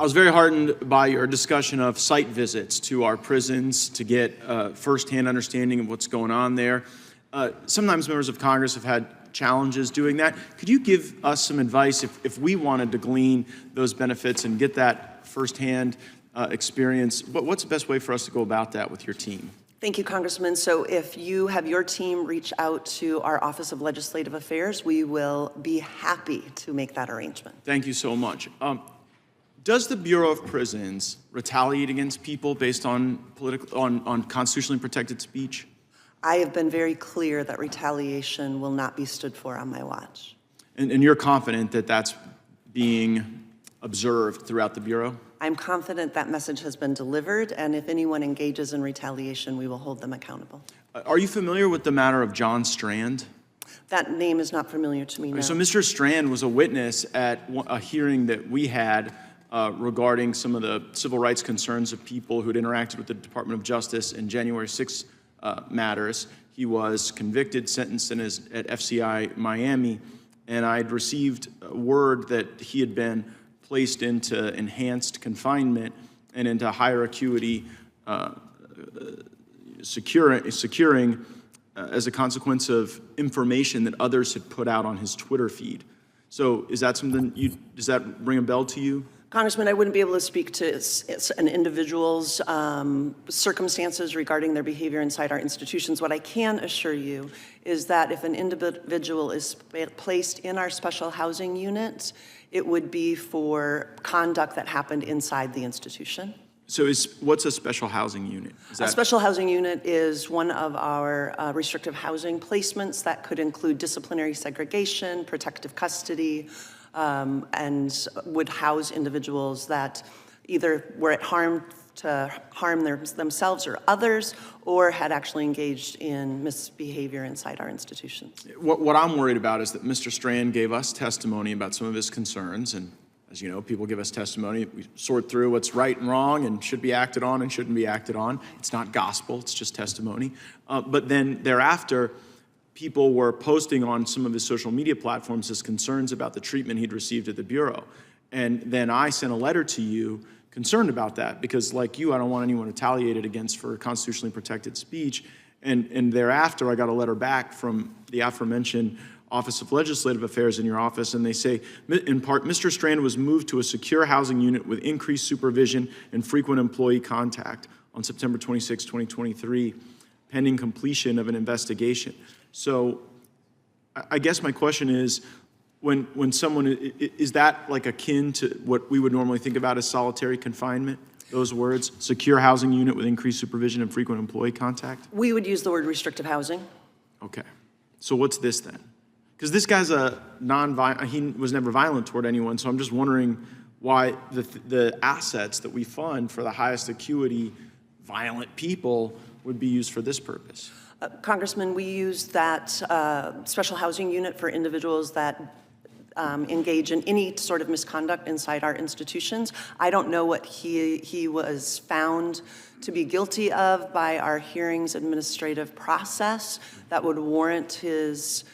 I was very heartened by your discussion of site visits to our prisons to get firsthand understanding of what's going on there. Sometimes members of Congress have had challenges doing that. Could you give us some advice if we wanted to glean those benefits and get that firsthand experience? What's the best way for us to go about that with your team? Thank you, Congressman. So if you have your team reach out to our Office of Legislative Affairs, we will be happy to make that arrangement. Thank you so much. Does the Bureau of Prisons retaliate against people based on on constitutionally protected speech? I have been very clear that retaliation will not be stood for on my watch. And you're confident that that's being observed throughout the Bureau? I'm confident that message has been delivered, and if anyone engages in retaliation, we will hold them accountable. Are you familiar with the matter of John Strand? That name is not familiar to me, no. So Mr. Strand was a witness at a hearing that we had regarding some of the civil rights concerns of people who'd interacted with the Department of Justice in January 6 matters. He was convicted, sentenced at FCI Miami, and I'd received word that he had been placed into enhanced confinement and into higher acuity securing as a consequence of information that others had put out on his Twitter feed. So is that something does that ring a bell to you? Congressman, I wouldn't be able to speak to an individual's circumstances regarding their behavior inside our institutions. What I can assure you is that if an individual is placed in our special housing unit, it would be for conduct that happened inside the institution. So what's a special housing unit? A special housing unit is one of our restrictive housing placements that could include disciplinary segregation, protective custody, and would house individuals that either were at harm to harm themselves or others, or had actually engaged in misbehavior inside our institutions. What I'm worried about is that Mr. Strand gave us testimony about some of his concerns, and as you know, people give us testimony. We sort through what's right and wrong and should be acted on and shouldn't be acted on. It's not gospel, it's just testimony. But then thereafter, people were posting on some of his social media platforms his concerns about the treatment he'd received at the Bureau. And then I sent a letter to you concerned about that because, like you, I don't want anyone retaliated against for constitutionally protected speech. And thereafter, I got a letter back from the aforementioned Office of Legislative Affairs in your office, and they say, in part, Mr. Strand was moved to a secure housing unit with increased supervision and frequent employee contact on September 26, 2023, pending completion of an investigation. So I guess my question is, when someone, is that like akin to what we would normally think about as solitary confinement? Those words, secure housing unit with increased supervision and frequent employee contact? We would use the word restrictive housing. Okay. So what's this then? Because this guy's a non-violent, he was never violent toward anyone, so I'm just wondering why the assets that we fund for the highest acuity violent people would be used for this purpose. Congressman, we use that special housing unit for individuals that engage in any sort of misconduct inside our institutions. I don't know what he was found to be guilty of by our hearings administrative process that would warrant his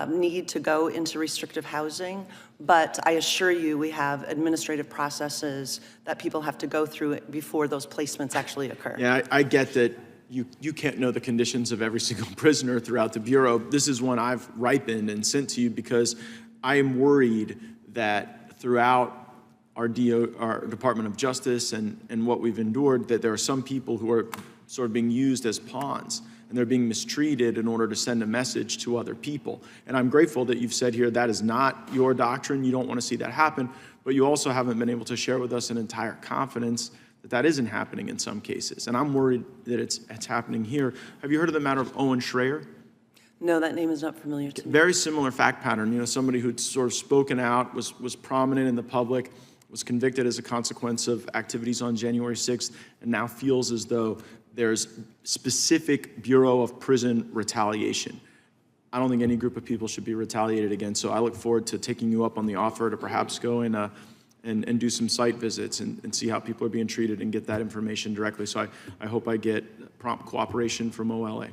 need to go into restrictive housing, but I assure you we have administrative processes that people have to go through before those placements actually occur. Yeah, I get that you can't know the conditions of every single prisoner throughout the Bureau. This is one I've ripened and sent to you because I am worried that throughout our Department of Justice and what we've endured, that there are some people who are sort of being used as pawns, and they're being mistreated in order to send a message to other people. And I'm grateful that you've said here that is not your doctrine, you don't want to see that happen, but you also haven't been able to share with us an entire confidence that that isn't happening in some cases. And I'm worried that it's happening here. Have you heard of the matter of Owen Schrayer? No, that name is not familiar to me. Very similar fact pattern. You know, somebody who'd sort of spoken out, was prominent in the public, was convicted as a consequence of activities on January 6th, and now feels as though there's specific Bureau of Prison retaliation. I don't think any group of people should be retaliated against, so I look forward to taking you up on the offer to perhaps go and do some site visits and see how people are being treated and get that information directly. So I hope I get prompt cooperation from OLA.